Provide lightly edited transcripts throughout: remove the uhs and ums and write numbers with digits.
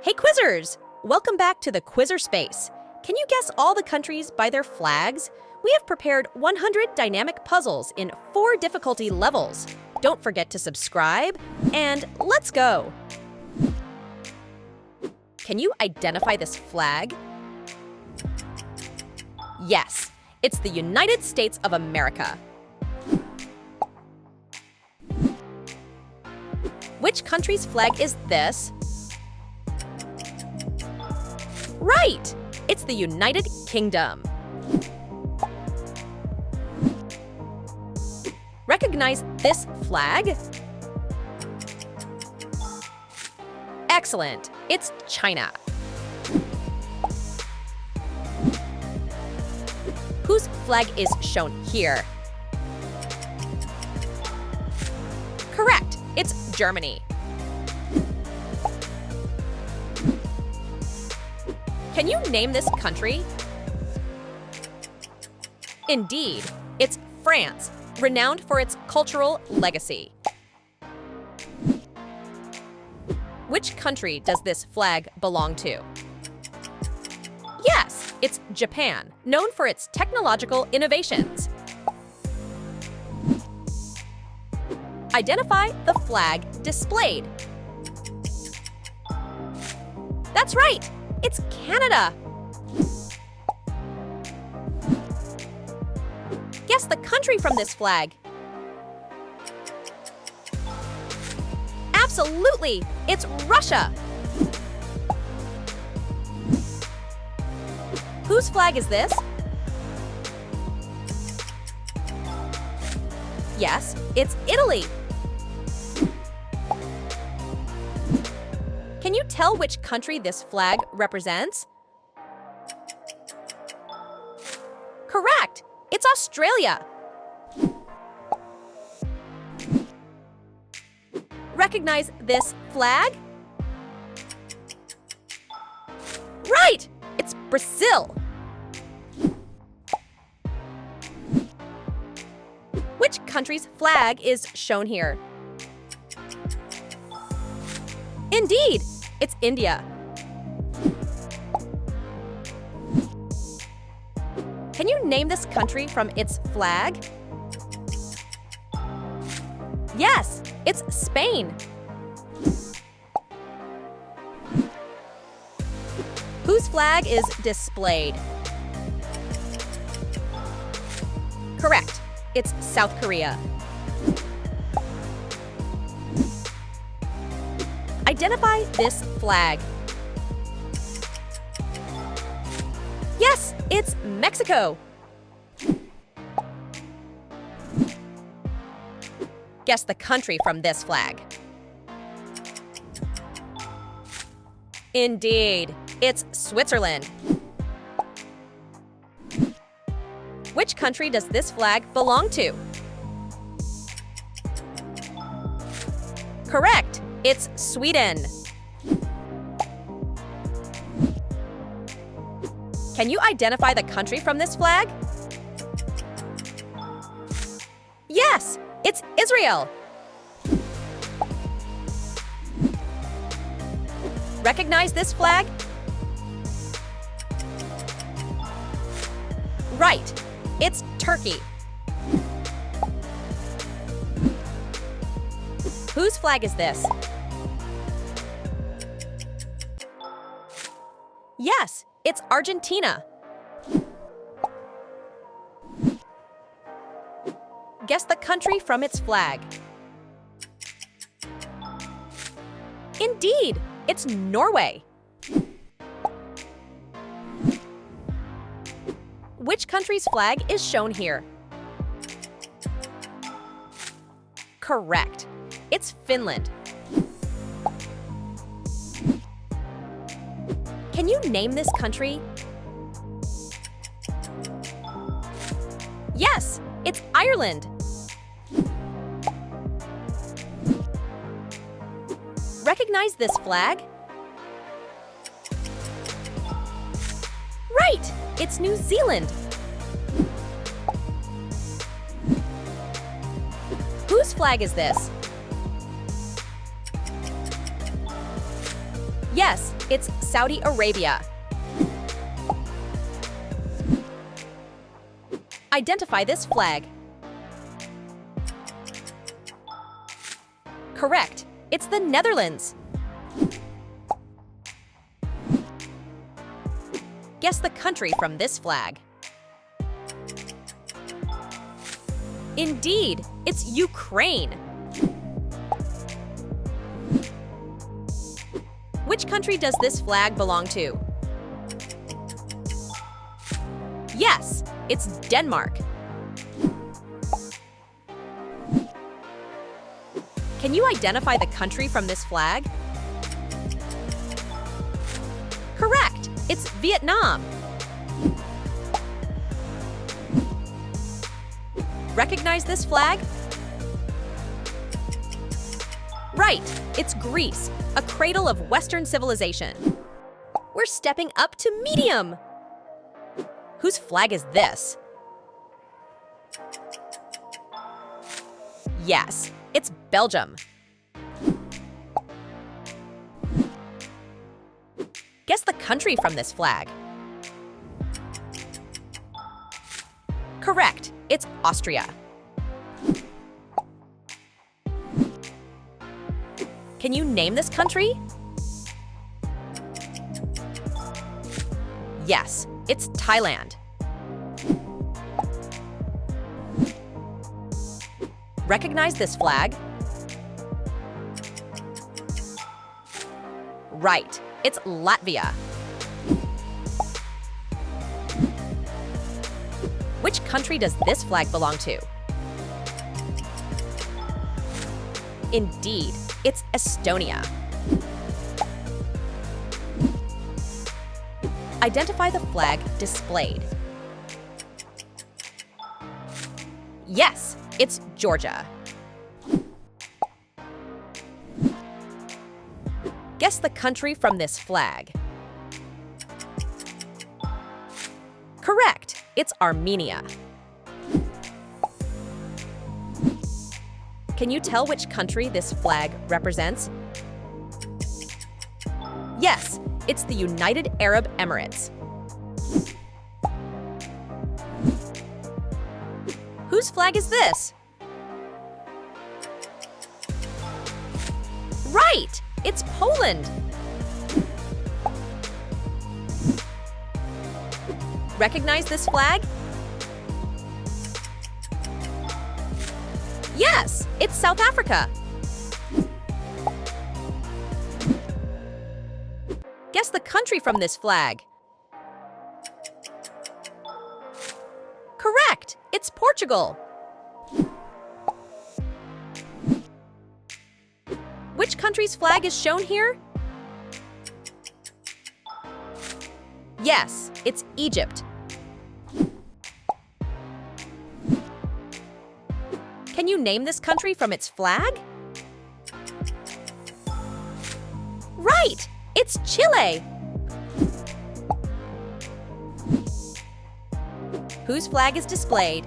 Hey Quizzers! Welcome back to the Quizzer Space. Can you guess all the countries by their flags? We have prepared 100 dynamic puzzles in 4 difficulty levels. Don't forget to subscribe, and let's go! Can you identify this flag? Yes, it's the United States of America. Which country's flag is this? Right! It's the United Kingdom. Recognize this flag? Excellent! It's China. Whose flag is shown here? Correct! It's Germany. Can you name this country? Indeed, it's France, renowned for its cultural legacy. Which country does this flag belong to? Yes, it's Japan, known for its technological innovations. Identify the flag displayed. That's right! It's Canada! Guess the country from this flag. Absolutely! It's Russia! Whose flag is this? Yes, it's Italy! Can you tell which country this flag represents? Correct! It's Australia! Recognize this flag? Right! It's Brazil! Which country's flag is shown here? Indeed! It's India. Can you name this country from its flag? Yes, it's Spain. Whose flag is displayed? Correct. It's South Korea. Identify this flag. Yes, it's Mexico. Guess the country from this flag. Indeed, it's Switzerland. Which country does this flag belong to? Correct. It's Sweden. Can you identify the country from this flag? Yes, it's Israel. Recognize this flag? Right, it's Turkey. Whose flag is this? Yes, it's Argentina. Guess the country from its flag. Indeed, it's Norway. Which country's flag is shown here? Correct. It's Finland. Can you name this country? Yes, it's Ireland. Recognize this flag? Right, it's New Zealand. Whose flag is this? Yes, It's Saudi Arabia. Identify this flag. Correct. It's the Netherlands. Guess the country from this flag. Indeed, it's Ukraine. Which country does this flag belong to? Yes, it's Denmark. Can you identify the country from this flag? Correct, it's Vietnam. Recognize this flag? Right, it's Greece, a cradle of Western civilization. We're stepping up to medium. Whose flag is this? Yes, it's Belgium. Guess the country from this flag. Correct, it's Austria. Can you name this country? Yes, it's Thailand. Recognize this flag? Right, it's Latvia. Which country does this flag belong to? Indeed, it's Estonia. Identify the flag displayed. Yes, it's Georgia. Guess the country from this flag. Correct, it's Armenia. Can you tell which country this flag represents? Yes, it's the United Arab Emirates. Whose flag is this? Right, it's Poland. Recognize this flag? Yes, it's South Africa. Guess the country from this flag. Correct, it's Portugal. Which country's flag is shown here? Yes, it's Egypt. Can you name this country from its flag? Right, it's Chile. Whose flag is displayed?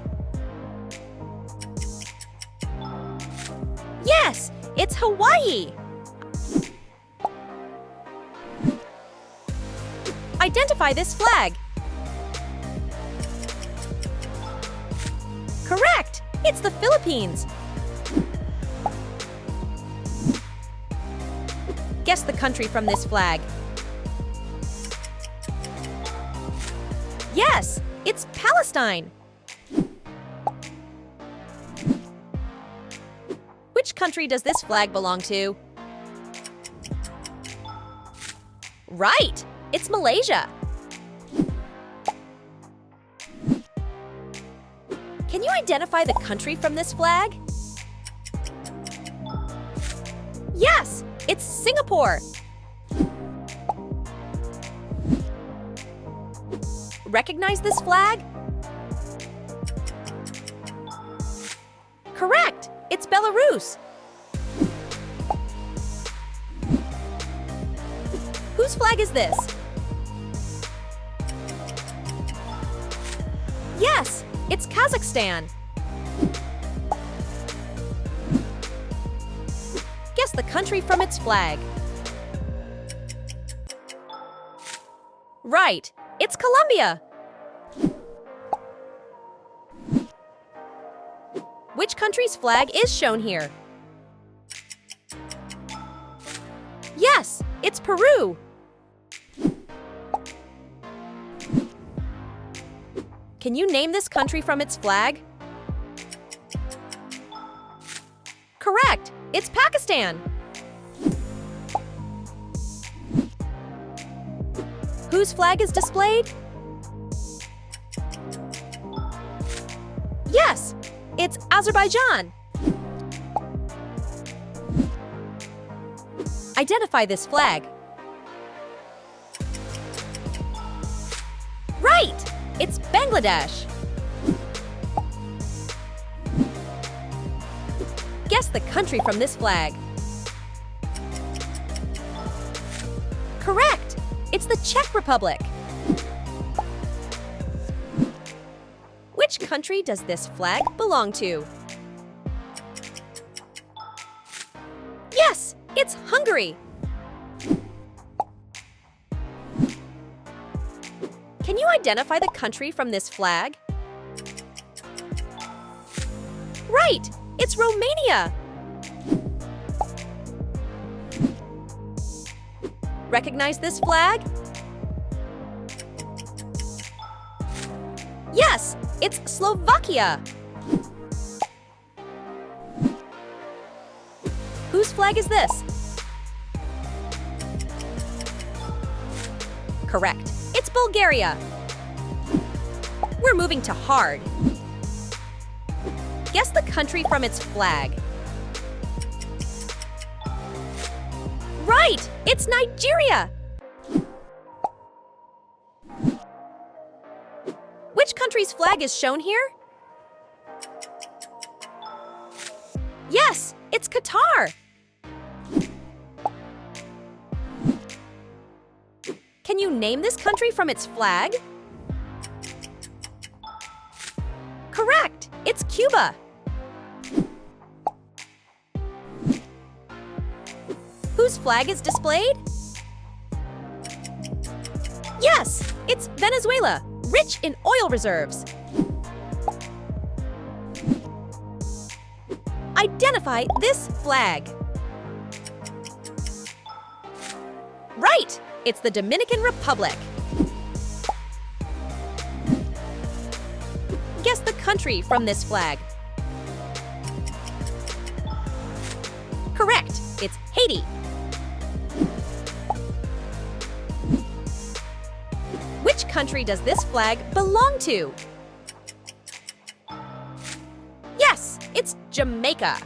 Yes, it's Hawaii. Identify this flag. Correct, it's the Philippines. Guess the country from this flag. Yes, it's Palestine. Which country does this flag belong to? Right, it's Malaysia. Can you identify the country from this flag? Yes, it's Singapore. Recognize this flag? Correct, it's Belarus. Whose flag is this? Yes, it's Kazakhstan. Guess the country from its flag. Right, it's Colombia. Which country's flag is shown here? Yes, it's Peru. Can you name this country from its flag? Correct, it's Pakistan. Whose flag is displayed? Yes, it's Azerbaijan. Identify this flag. Right! It's Bangladesh. Guess the country from this flag. Correct! It's the Czech Republic. Which country does this flag belong to? Yes, it's Hungary. Can you identify the country from this flag? Right, it's Romania. Recognize this flag? Yes, it's Slovakia. Whose flag is this? Correct. It's Bulgaria. We're moving to hard. Guess the country from its flag. Right! It's Nigeria! Which country's flag is shown here? Yes, it's Qatar. Can you name this country from its flag? Correct! It's Cuba. Whose flag is displayed? Yes, it's Venezuela, rich in oil reserves. Identify this flag. Right! It's the Dominican Republic. Guess the country from this flag. Correct, it's Haiti. Which country does this flag belong to? Yes, it's Jamaica.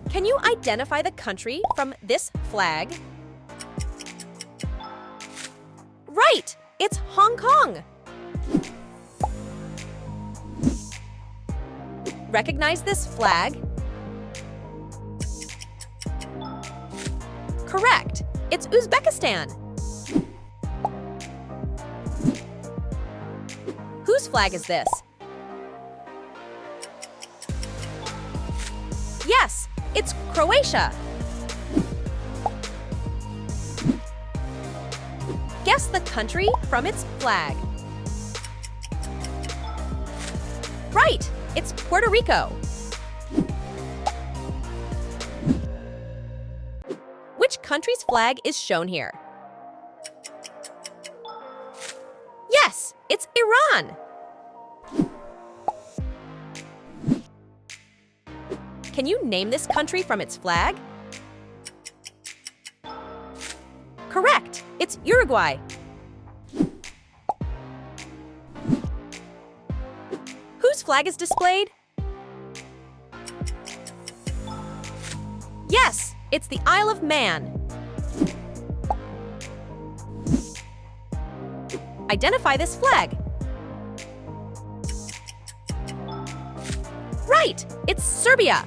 Can you identify the country from this flag? Right, it's Hong Kong. Recognize this flag? Correct, it's Uzbekistan. Whose flag is this? Yes, it's Croatia. Guess the country from its flag. Right, it's Puerto Rico. Which country's flag is shown here? Yes, it's Iran. Can you name this country from its flag? Correct, it's Uruguay. Whose flag is displayed? Yes, it's the Isle of Man. Identify this flag. Right, it's Serbia.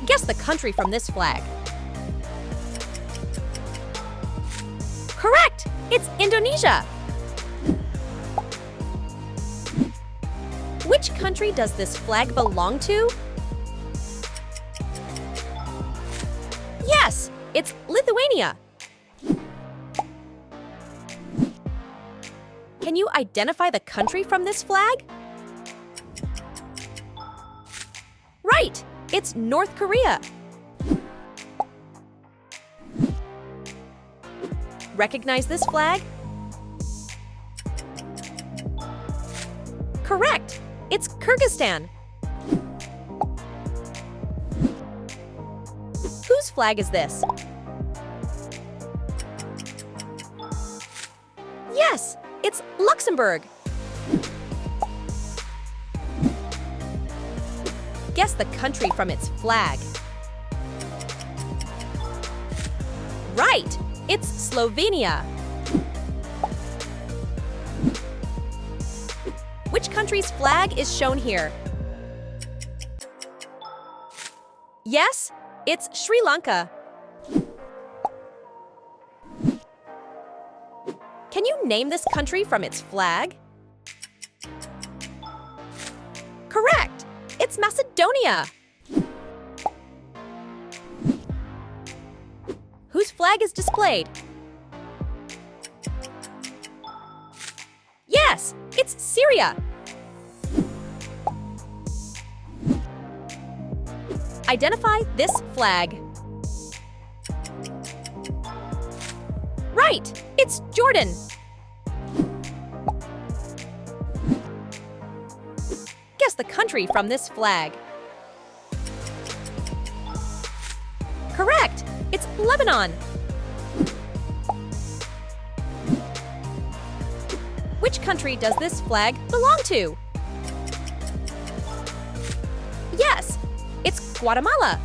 Guess the country from this flag. Correct! It's Indonesia. Which country does this flag belong to? Yes, it's Lithuania. Can you identify the country from this flag? Right, it's North Korea. Recognize this flag? Correct, it's Kyrgyzstan. Whose flag is this? Yes, it's Luxembourg. Guess the country from its flag. Right, it's Slovenia. Which country's flag is shown here? Yes, it's Sri Lanka. Can you name this country from its flag? Correct! It's Macedonia. Whose flag is displayed? Yes, it's Syria. Identify this flag. Right, it's Jordan. Guess the country from this flag. Correct, it's Lebanon. Which country does this flag belong to? Yes, it's Guatemala.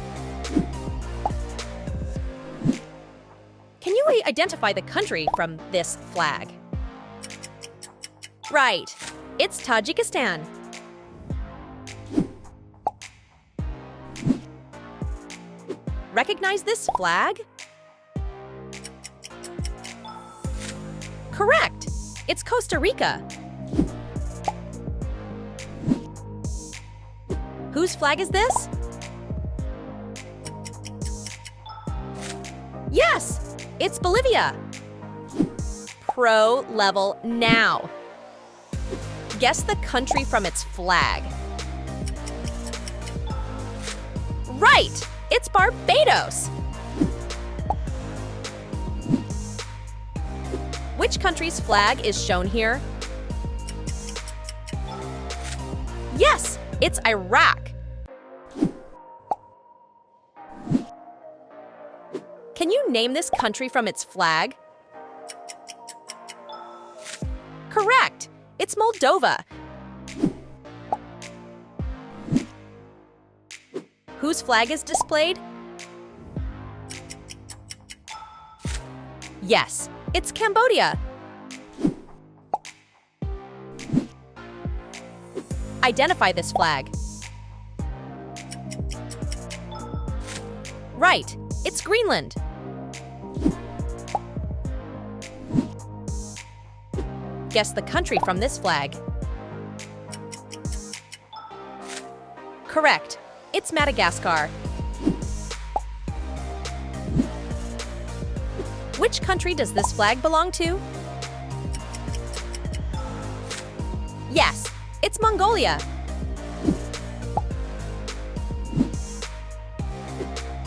Can you identify the country from this flag? Right, it's Tajikistan. Recognize this flag? Correct, it's Costa Rica. Whose flag is this? Yes, it's Bolivia. Pro level now. Guess the country from its flag. Right, it's Barbados. Which country's flag is shown here? Yes, it's Iraq. Can you name this country from its flag? Correct, it's Moldova. Whose flag is displayed? Yes, it's Cambodia. Identify this flag. Right, it's Greenland. Guess the country from this flag. Correct, it's Madagascar. Which country does this flag belong to? Yes, it's Mongolia.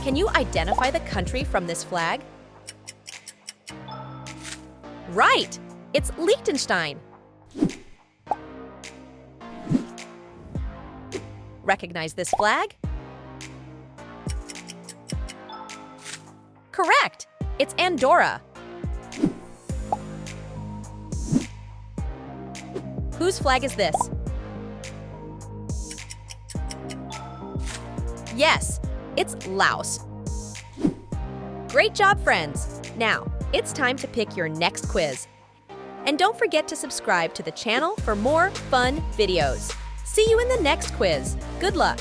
Can you identify the country from this flag? Right, it's Liechtenstein. Recognize this flag? Correct, it's Andorra. Whose flag is this? Yes, it's Laos. Great job, friends! Now, it's time to pick your next quiz. And don't forget to subscribe to the channel for more fun videos. See you in the next quiz. Good luck!